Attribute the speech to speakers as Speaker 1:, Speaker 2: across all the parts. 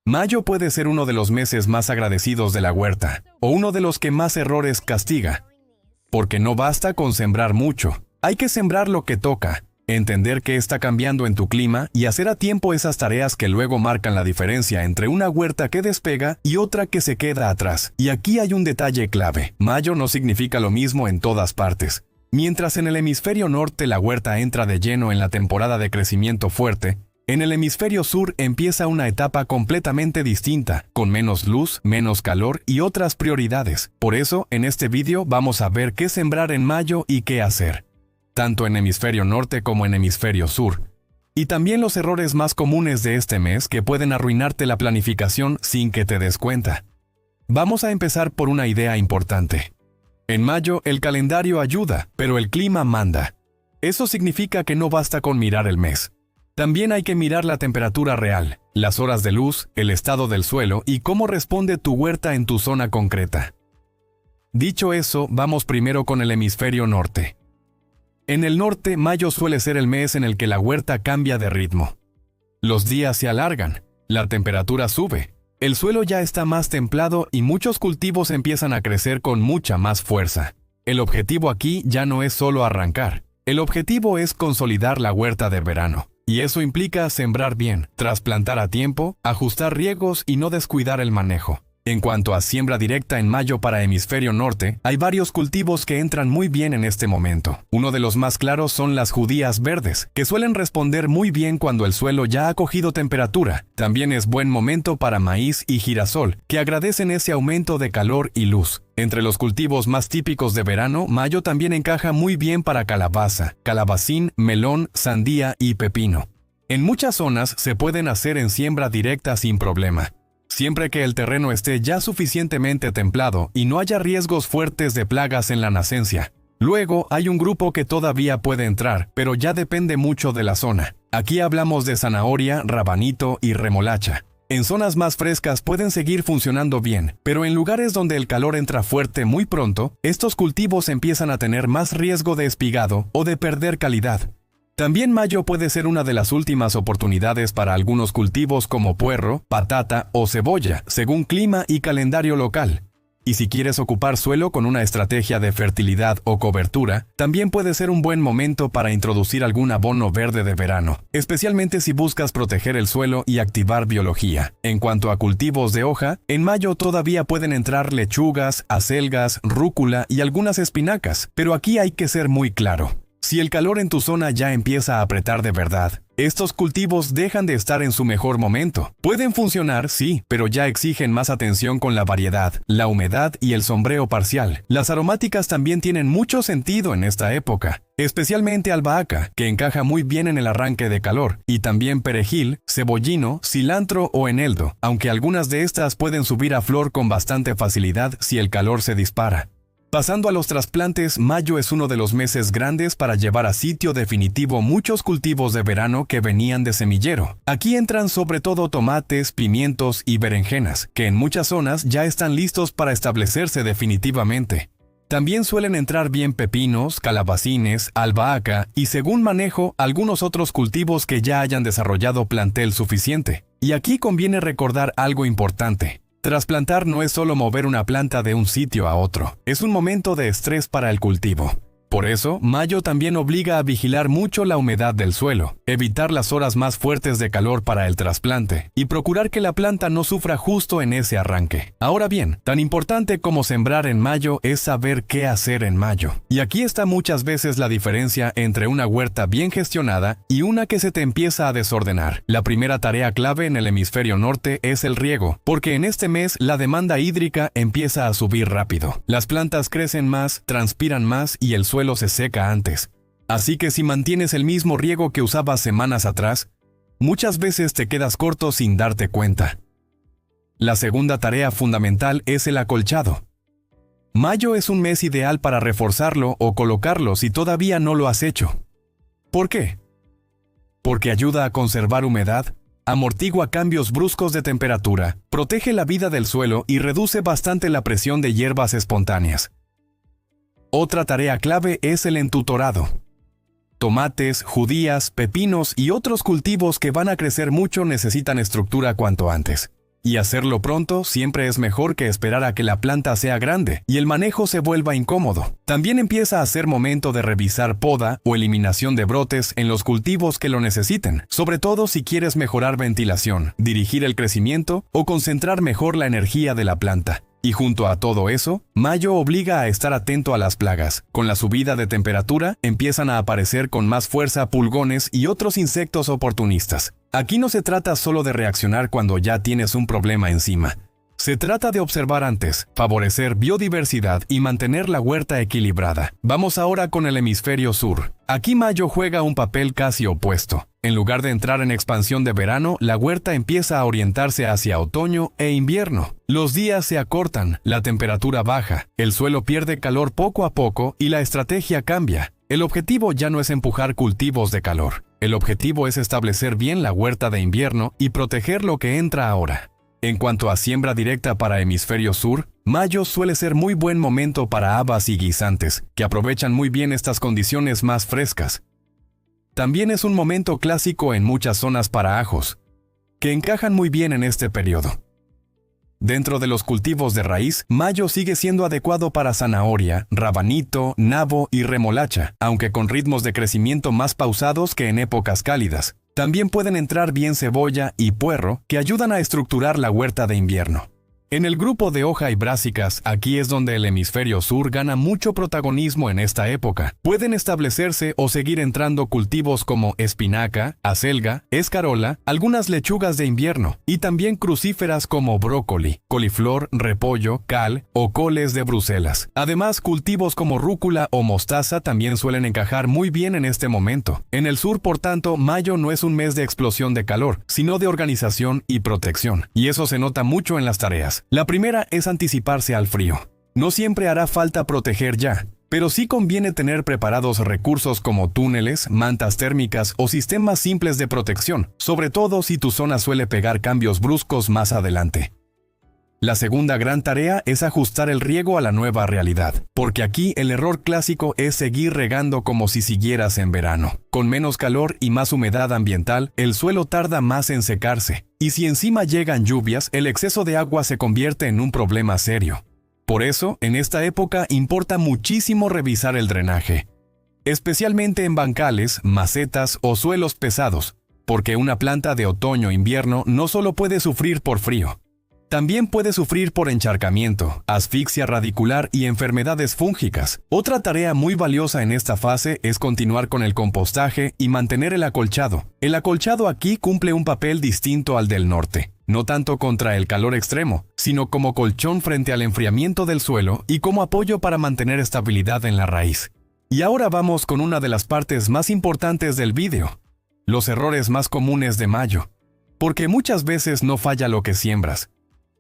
Speaker 1: Mayo puede ser uno de los meses más agradecidos de la huerta, o uno de los que más errores castiga. Porque no basta con sembrar mucho, hay que sembrar lo que toca, entender qué está cambiando en tu clima y hacer a tiempo esas tareas que luego marcan la diferencia entre una huerta que despega y otra que se queda atrás. Y aquí hay un detalle clave: mayo no significa lo mismo en todas partes. Mientras en el hemisferio norte la huerta entra de lleno en la temporada de crecimiento fuerte, en el hemisferio sur empieza una etapa completamente distinta, con menos luz, menos calor y otras prioridades. Por eso, en este vídeo vamos a ver qué sembrar en mayo y qué hacer, tanto en hemisferio norte como en hemisferio sur. Y también los errores más comunes de este mes que pueden arruinarte la planificación sin que te des cuenta. Vamos a empezar por una idea importante. En mayo el calendario ayuda, pero el clima manda. Eso significa que no basta con mirar el mes. También hay que mirar la temperatura real, las horas de luz, el estado del suelo y cómo responde tu huerta en tu zona concreta. Dicho eso, vamos primero con el hemisferio norte. En el norte, mayo suele ser el mes en el que la huerta cambia de ritmo. Los días se alargan, la temperatura sube, el suelo ya está más templado y muchos cultivos empiezan a crecer con mucha más fuerza. El objetivo aquí ya no es solo arrancar, el objetivo es consolidar la huerta de verano. Y eso implica sembrar bien, trasplantar a tiempo, ajustar riegos y no descuidar el manejo. En cuanto a siembra directa en mayo para hemisferio norte, hay varios cultivos que entran muy bien en este momento. Uno de los más claros son las judías verdes, que suelen responder muy bien cuando el suelo ya ha cogido temperatura. También es buen momento para maíz y girasol, que agradecen ese aumento de calor y luz. Entre los cultivos más típicos de verano, mayo también encaja muy bien para calabaza, calabacín, melón, sandía y pepino. En muchas zonas se pueden hacer en siembra directa sin problema, siempre que el terreno esté ya suficientemente templado y no haya riesgos fuertes de plagas en la nacencia. Luego hay un grupo que todavía puede entrar, pero ya depende mucho de la zona. Aquí hablamos de zanahoria, rabanito y remolacha. En zonas más frescas pueden seguir funcionando bien, pero en lugares donde el calor entra fuerte muy pronto, estos cultivos empiezan a tener más riesgo de espigado o de perder calidad. También mayo puede ser una de las últimas oportunidades para algunos cultivos como puerro, patata o cebolla, según clima y calendario local. Y si quieres ocupar suelo con una estrategia de fertilidad o cobertura, también puede ser un buen momento para introducir algún abono verde de verano, especialmente si buscas proteger el suelo y activar biología. En cuanto a cultivos de hoja, en mayo todavía pueden entrar lechugas, acelgas, rúcula y algunas espinacas, pero aquí hay que ser muy claro. Si el calor en tu zona ya empieza a apretar de verdad, estos cultivos dejan de estar en su mejor momento. Pueden funcionar, sí, pero ya exigen más atención con la variedad, la humedad y el sombreo parcial. Las aromáticas también tienen mucho sentido en esta época, especialmente albahaca, que encaja muy bien en el arranque de calor, y también perejil, cebollino, cilantro o eneldo, aunque algunas de estas pueden subir a flor con bastante facilidad si el calor se dispara. Pasando a los trasplantes, mayo es uno de los meses grandes para llevar a sitio definitivo muchos cultivos de verano que venían de semillero. Aquí entran sobre todo tomates, pimientos y berenjenas, que en muchas zonas ya están listos para establecerse definitivamente. También suelen entrar bien pepinos, calabacines, albahaca y, según manejo, algunos otros cultivos que ya hayan desarrollado plantel suficiente. Y aquí conviene recordar algo importante. Trasplantar no es solo mover una planta de un sitio a otro, es un momento de estrés para el cultivo. Por eso, mayo también obliga a vigilar mucho la humedad del suelo, evitar las horas más fuertes de calor para el trasplante y procurar que la planta no sufra justo en ese arranque. Ahora bien, tan importante como sembrar en mayo es saber qué hacer en mayo. Y aquí está muchas veces la diferencia entre una huerta bien gestionada y una que se te empieza a desordenar. La primera tarea clave en el hemisferio norte es el riego, porque en este mes la demanda hídrica empieza a subir rápido. Las plantas crecen más, transpiran más y el suelo se seca antes. Así que si mantienes el mismo riego que usabas semanas atrás, muchas veces te quedas corto sin darte cuenta. La segunda tarea fundamental es el acolchado. Mayo es un mes ideal para reforzarlo o colocarlo si todavía no lo has hecho. ¿Por qué? Porque ayuda a conservar humedad, amortigua cambios bruscos de temperatura, protege la vida del suelo y reduce bastante la presión de hierbas espontáneas. Otra tarea clave es el entutorado. Tomates, judías, pepinos y otros cultivos que van a crecer mucho necesitan estructura cuanto antes. Y hacerlo pronto siempre es mejor que esperar a que la planta sea grande y el manejo se vuelva incómodo. También empieza a ser momento de revisar poda o eliminación de brotes en los cultivos que lo necesiten, sobre todo si quieres mejorar ventilación, dirigir el crecimiento o concentrar mejor la energía de la planta. Y junto a todo eso, mayo obliga a estar atento a las plagas. Con la subida de temperatura, empiezan a aparecer con más fuerza pulgones y otros insectos oportunistas. Aquí no se trata solo de reaccionar cuando ya tienes un problema encima. Se trata de observar antes, favorecer biodiversidad y mantener la huerta equilibrada. Vamos ahora con el hemisferio sur. Aquí mayo juega un papel casi opuesto. En lugar de entrar en expansión de verano, la huerta empieza a orientarse hacia otoño e invierno. Los días se acortan, la temperatura baja, el suelo pierde calor poco a poco y la estrategia cambia. El objetivo ya no es empujar cultivos de calor. El objetivo es establecer bien la huerta de invierno y proteger lo que entra ahora. En cuanto a siembra directa para hemisferio sur, mayo suele ser muy buen momento para habas y guisantes, que aprovechan muy bien estas condiciones más frescas. También es un momento clásico en muchas zonas para ajos, que encajan muy bien en este periodo. Dentro de los cultivos de raíz, mayo sigue siendo adecuado para zanahoria, rabanito, nabo y remolacha, aunque con ritmos de crecimiento más pausados que en épocas cálidas. También pueden entrar bien cebolla y puerro, que ayudan a estructurar la huerta de invierno. En el grupo de hoja y brásicas, aquí es donde el hemisferio sur gana mucho protagonismo en esta época. Pueden establecerse o seguir entrando cultivos como espinaca, acelga, escarola, algunas lechugas de invierno y también crucíferas como brócoli, coliflor, repollo, cal o coles de Bruselas. Además, cultivos como rúcula o mostaza también suelen encajar muy bien en este momento. En el sur, por tanto, mayo no es un mes de explosión de calor, sino de organización y protección. Y eso se nota mucho en las tareas. La primera es anticiparse al frío. No siempre hará falta proteger ya, pero sí conviene tener preparados recursos como túneles, mantas térmicas o sistemas simples de protección, sobre todo si tu zona suele pegar cambios bruscos más adelante. La segunda gran tarea es ajustar el riego a la nueva realidad, porque aquí el error clásico es seguir regando como si siguieras en verano. Con menos calor y más humedad ambiental, el suelo tarda más en secarse, y si encima llegan lluvias, el exceso de agua se convierte en un problema serio. Por eso, en esta época importa muchísimo revisar el drenaje, especialmente en bancales, macetas o suelos pesados, porque una planta de otoño-invierno no solo puede sufrir por frío, también puede sufrir por encharcamiento, asfixia radicular y enfermedades fúngicas. Otra tarea muy valiosa en esta fase es continuar con el compostaje y mantener el acolchado. El acolchado aquí cumple un papel distinto al del norte, no tanto contra el calor extremo, sino como colchón frente al enfriamiento del suelo y como apoyo para mantener estabilidad en la raíz. Y ahora vamos con una de las partes más importantes del vídeo: los errores más comunes de mayo. Porque muchas veces no falla lo que siembras.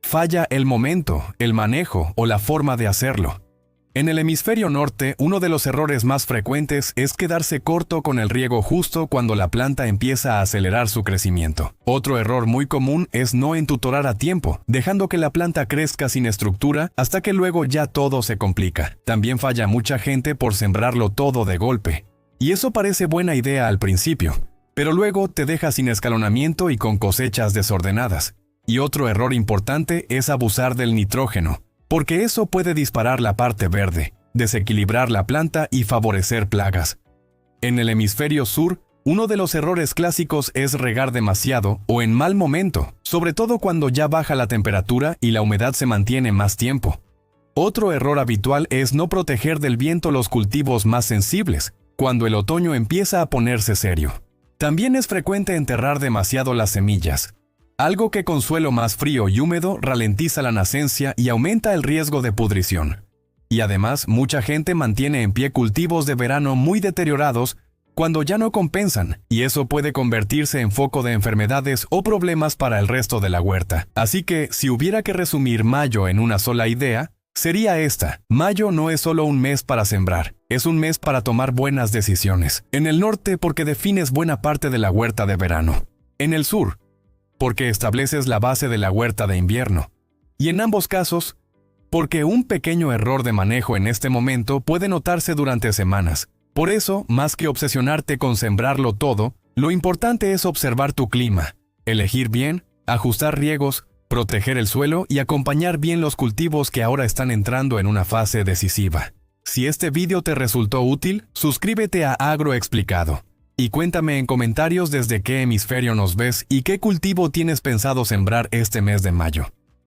Speaker 1: Falla el momento, el manejo o la forma de hacerlo. En el hemisferio norte, uno de los errores más frecuentes es quedarse corto con el riego justo cuando la planta empieza a acelerar su crecimiento. Otro error muy común es no entutorar a tiempo, dejando que la planta crezca sin estructura hasta que luego ya todo se complica. También falla mucha gente por sembrarlo todo de golpe. Y eso parece buena idea al principio, pero luego te deja sin escalonamiento y con cosechas desordenadas. Y otro error importante es abusar del nitrógeno, porque eso puede disparar la parte verde, desequilibrar la planta y favorecer plagas. En el hemisferio sur, uno de los errores clásicos es regar demasiado o en mal momento, sobre todo cuando ya baja la temperatura y la humedad se mantiene más tiempo. Otro error habitual es no proteger del viento los cultivos más sensibles, cuando el otoño empieza a ponerse serio. También es frecuente enterrar demasiado las semillas, algo que con suelo más frío y húmedo ralentiza la nacencia y aumenta el riesgo de pudrición. Y además, mucha gente mantiene en pie cultivos de verano muy deteriorados cuando ya no compensan, y eso puede convertirse en foco de enfermedades o problemas para el resto de la huerta. Así que, si hubiera que resumir mayo en una sola idea, sería esta: mayo no es solo un mes para sembrar, es un mes para tomar buenas decisiones. En el norte, porque defines buena parte de la huerta de verano. En el sur, porque estableces la base de la huerta de invierno. Y en ambos casos, porque un pequeño error de manejo en este momento puede notarse durante semanas. Por eso, más que obsesionarte con sembrarlo todo, lo importante es observar tu clima, elegir bien, ajustar riegos, proteger el suelo y acompañar bien los cultivos que ahora están entrando en una fase decisiva. Si este vídeo te resultó útil, suscríbete a Agro Explicado. Y cuéntame en comentarios desde qué hemisferio nos ves y qué cultivo tienes pensado sembrar este mes de mayo.